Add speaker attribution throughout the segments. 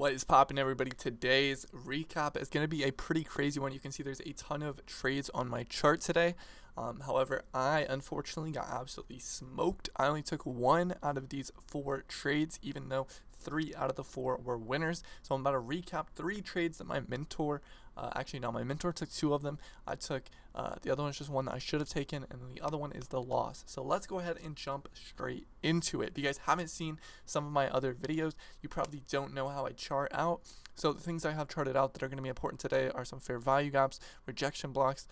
Speaker 1: What is poppin', everybody? Today's recap is going to be a pretty crazy one. You can see there's a ton of trades on my chart today. However, I unfortunately got absolutely smoked. I only took one out of these four trades, even though 3 out of the 4 were winners. So I'm about to recap 3 trades that my mentor, my mentor took 2 of them. I took, the other one's just one that I should have taken, and then the other one is the loss. So let's go ahead and jump straight into it. If you guys haven't seen some of my other videos, you probably don't know how I chart out. So the things I have charted out that are going to be important today are some fair value gaps, rejection blocks,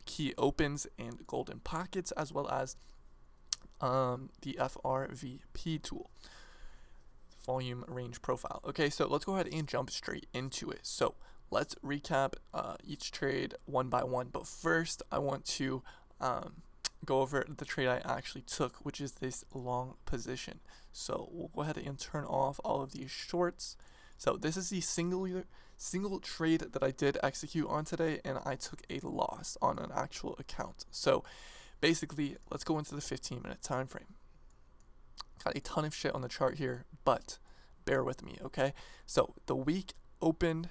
Speaker 1: key opens, and golden pockets, as well as the FRVP tool, volume range profile. Okay, so let's go ahead and jump straight into it. So let's recap each trade one by one, but first I want to go over the trade I actually took, which is this long position. So we'll go ahead and turn off all of these shorts. So this is the single trade that I did execute on today, and I took a loss on an actual account. So basically, let's go into the 15-minute time frame. Got a ton of shit on the chart here, but bear with me, okay? So the week opened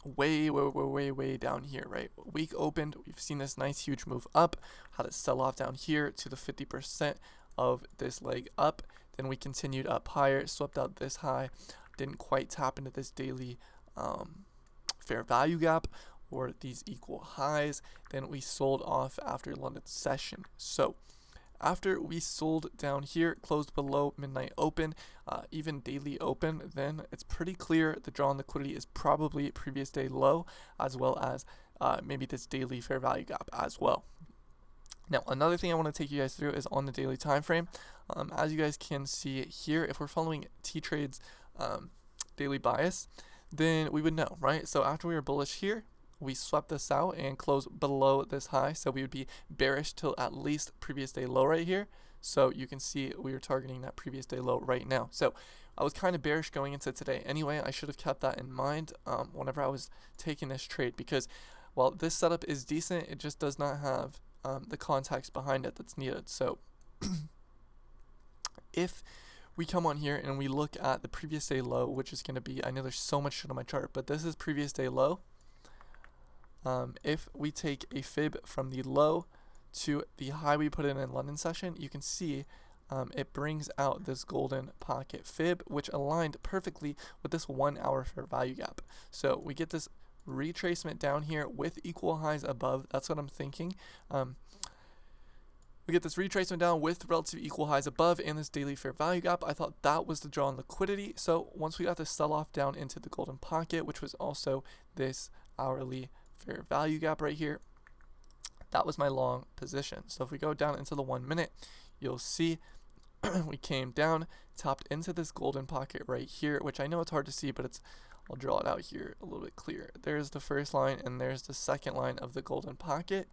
Speaker 1: way down here, right? Week opened, we've seen this nice huge move up, had it sell off down here to the 50% of this leg up. Then we continued up higher, swept out this high, didn't quite tap into this daily fair value gap or these equal highs. Then we sold off after London session. So after we sold down here, closed below midnight open, even daily open, then it's pretty clear the draw on liquidity is probably previous day low, as well as maybe this daily fair value gap as well. Now, another thing I want to take you guys through is on the daily time frame. As you guys can see here, if we're following T-Trade's daily bias, then we would know, right? So after we were bullish here, we swept this out and closed below this high, so we would be bearish till at least previous day low right here. So you can see we are targeting that previous day low right now. So I was kind of bearish going into today anyway. I should have kept that in mind whenever I was taking this trade, because while this setup is decent, it just does not have the context behind it that's needed. So if we come on here and we look at the previous day low, which is going to be, I know there's so much shit on my chart, but this is previous day low. If we take a fib from the low to the high we put in London session, you can see it brings out this golden pocket fib, which aligned perfectly with this 1 hour fair value gap. So we get this retracement down here with equal highs above. That's what I'm thinking. We get this retracement down with relative equal highs above and this daily fair value gap. I thought that was the draw on liquidity. So once we got this sell off down into the golden pocket, which was also this hourly fair value gap right here, that was my long position. So if we go down into the 1 minute, you'll see we came down, tapped into this golden pocket right here, which I know it's hard to see, but I'll draw it out here a little bit clearer. There's the first line and there's the second line of the golden pocket.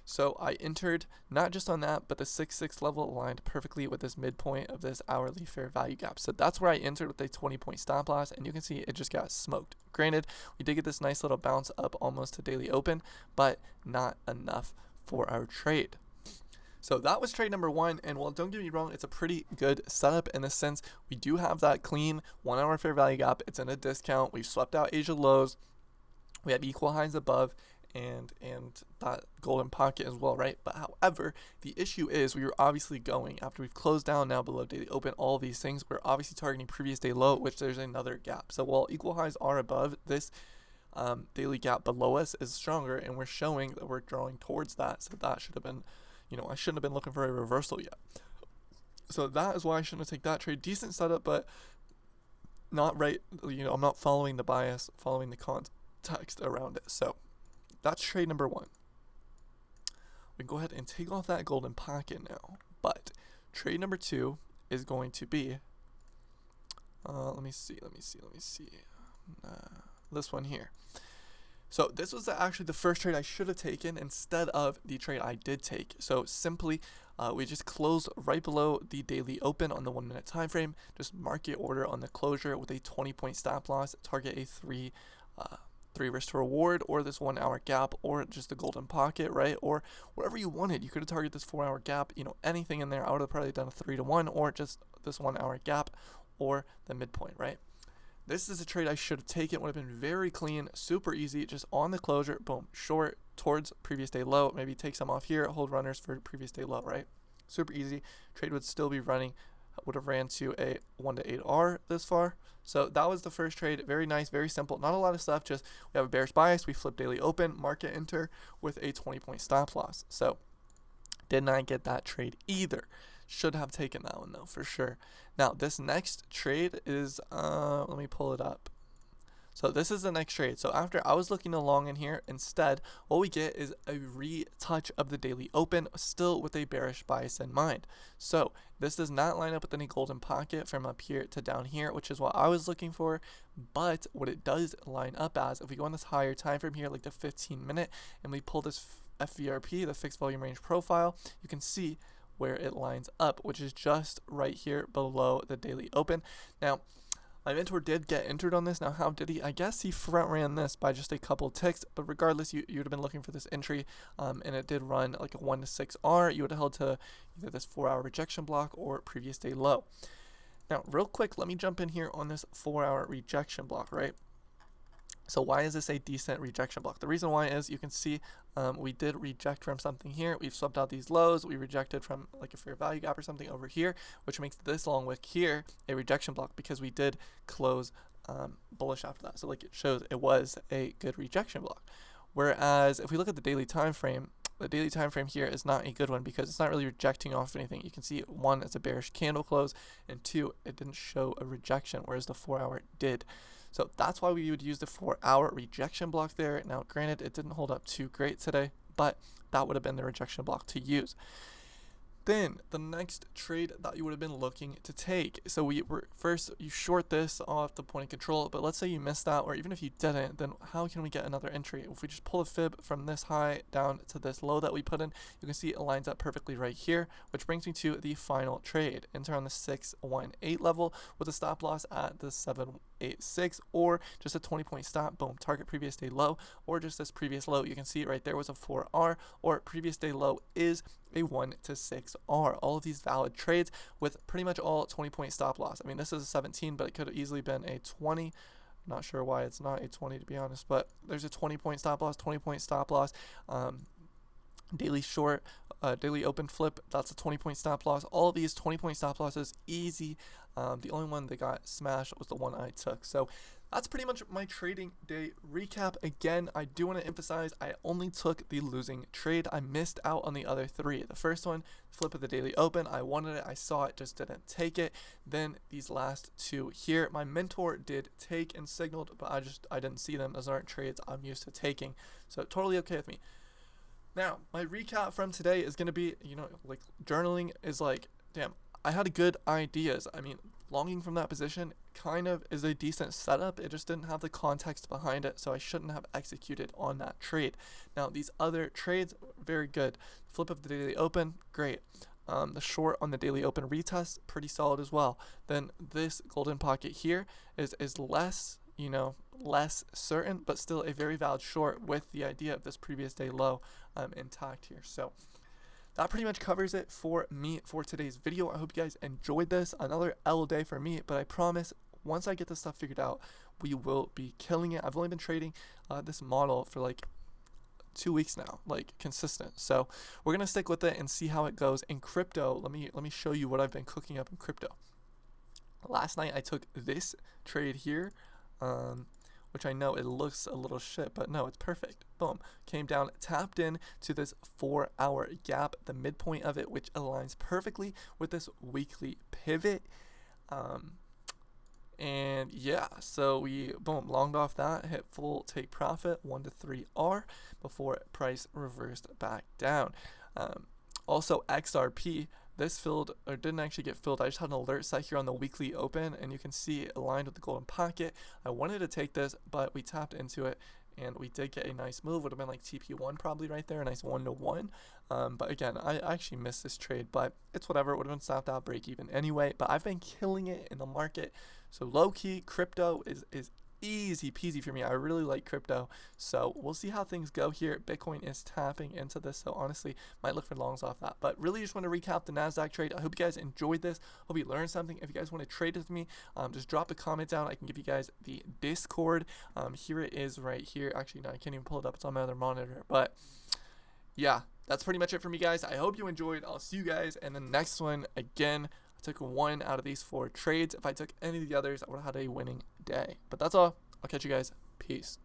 Speaker 1: So I entered not just on that, but the 6-6 level aligned perfectly with this midpoint of this hourly fair value gap. So that's where I entered with a 20-point stop loss, and you can see it just got smoked. Granted, we did get this nice little bounce up almost to daily open, but not enough for our trade. So that was trade number 1, and while don't get me wrong, it's a pretty good setup in the sense we do have that clean 1 hour fair value gap. It's in a discount. We've swept out Asia lows. We have equal highs above and that golden pocket as well, right? But however, the issue is we were obviously going, after we've closed down now below daily open, all these things, we're obviously targeting previous day low, which there's another gap. So while equal highs are above, this daily gap below us is stronger, and we're showing that we're drawing towards that. So that should have been, I shouldn't have been looking for a reversal yet. So that is why I shouldn't have taken that trade. Decent setup, but not right. I'm not following the bias, following the context around it. So that's trade number 1. We can go ahead and take off that golden pocket now. But trade number 2 is going to be, let me see. This one here. So this was actually the first trade I should have taken instead of the trade I did take. So simply, we just closed right below the daily open on the 1 minute time frame. Just market order on the closure with a 20-point stop loss. Target a 3 risk to reward, or this 1 hour gap, or just the golden pocket, right? Or whatever you wanted. You could have targeted this 4 hour gap, anything in there. I would have probably done a 3 to 1, or just this 1 hour gap, or the midpoint, right? This is a trade I should have taken. Would have been very clean, super easy, just on the closure, boom, short towards previous day low, maybe take some off here, hold runners for previous day low, right? Super easy. Trade would still be running, would have ran to a 1 to 8R this far. So that was the first trade. Very nice, very simple. Not a lot of stuff, just we have a bearish bias, we flip daily open, market enter with a 20-point stop loss. So did not get that trade either. Should have taken that one though, for sure. Now this next trade is, let me pull it up. So this is the next trade. So after I was looking along in here, instead, what we get is a retouch of the daily open, still with a bearish bias in mind. So this does not line up with any golden pocket from up here to down here, which is what I was looking for. But what it does line up as, if we go on this higher time frame here, like the 15-minute, and we pull this FVRP, the fixed volume range profile, you can see where it lines up, which is just right here below the daily open. Now, my mentor did get entered on this. Now, how did he? I guess he front ran this by just a couple ticks, but regardless, you would have been looking for this entry, and it did run like a 1 to 6R. You would have held to either this 4-hour rejection block or previous day low. Now, real quick, let me jump in here on this 4-hour rejection block, right? So why is this a decent rejection block? The reason why is you can see we did reject from something here. We've swept out these lows. We rejected from like a fair value gap or something over here, which makes this long wick here a rejection block because we did close bullish after that. So like it shows it was a good rejection block. Whereas if we look at the daily time frame here is not a good one because it's not really rejecting off anything. You can see one, it's a bearish candle close, and two, it didn't show a rejection, whereas the 4-hour did. So that's why we would use the 4-hour rejection block there. Now, granted, it didn't hold up too great today, but that would have been the rejection block to use. Then the next trade that you would have been looking to take. So we were first, you short this off the point of control, but let's say you missed that, or even if you didn't, then how can we get another entry? If we just pull a fib from this high down to this low that we put in, you can see it lines up perfectly right here, which brings me to the final trade. Enter on the 618 level with a stop loss at the 786, or just a 20-point stop, boom, target previous day low, or just this previous low. You can see right there was a 4R, or previous day low is a 1 to 6R. All of these valid trades with pretty much all 20-point stop loss. I mean, this is a 17, but it could have easily been a 20. I'm not sure why it's not a 20 to be honest, but there's a 20-point stop loss, 20-point stop loss. Daily short, daily open flip, that's a 20-point stop loss. All of these 20-point stop losses, easy. The only one that got smashed was the one I took. So that's pretty much my trading day recap. Again, I do want to emphasize I only took the losing trade. I missed out on the other three. The first one, flip of the daily open, I wanted it, I saw it, just didn't take it. Then these last two here, my mentor did take and signaled, but I didn't see them. Those aren't trades I'm used to taking. So totally okay with me. Now, my recap from today is going to be, like journaling is like, damn, I had good ideas. I mean, longing from that position kind of is a decent setup. It just didn't have the context behind it, so I shouldn't have executed on that trade. Now, these other trades, very good. Flip of the daily open, great. The short on the daily open retest, pretty solid as well. Then this golden pocket here is less, less certain, but still a very valid short with the idea of this previous day low intact here. So that pretty much covers it for me for today's video. I hope you guys enjoyed this. Another L day for me, but I promise once I get this stuff figured out, we will be killing it. I've only been trading this model for like 2 weeks now, like consistent. So we're gonna stick with it and see how it goes in crypto. Let me show you what I've been cooking up in crypto. Last night I took this trade here, which I know it looks a little shit, but no, it's perfect. Boom, came down, tapped in to this 4-hour gap, the midpoint of it, which aligns perfectly with this weekly pivot. And yeah, so we boom longed off that, hit full take profit 1 to 3R before price reversed back down. Also XRP, this filled or didn't actually get filled. I just had an alert set here on the weekly open, and you can see it aligned with the golden pocket. I wanted to take this, but we tapped into it and we did get a nice move. Would have been like TP1 probably right there, a nice 1-to-1. But again, I actually missed this trade, but it's whatever. It would have been stopped out break even anyway. But I've been killing it in the market. So low key, crypto is easy peasy for me. I really like crypto, so we'll see how things go here. Bitcoin is tapping into this, so honestly might look for longs off that. But really just want to recap the Nasdaq trade. I hope you guys enjoyed this. Hope you learned something. If you guys want to trade with me, just drop a comment down. I can give you guys the Discord. Here it is right here. Actually, no, I can't even pull it up. It's on my other monitor. But yeah, that's pretty much it for me, guys. I hope you enjoyed. I'll see you guys in the next one. Again, I took 1 out of these 4 trades. If I took any of the others, I would have had a winning day. But that's all. I'll catch you guys. Peace.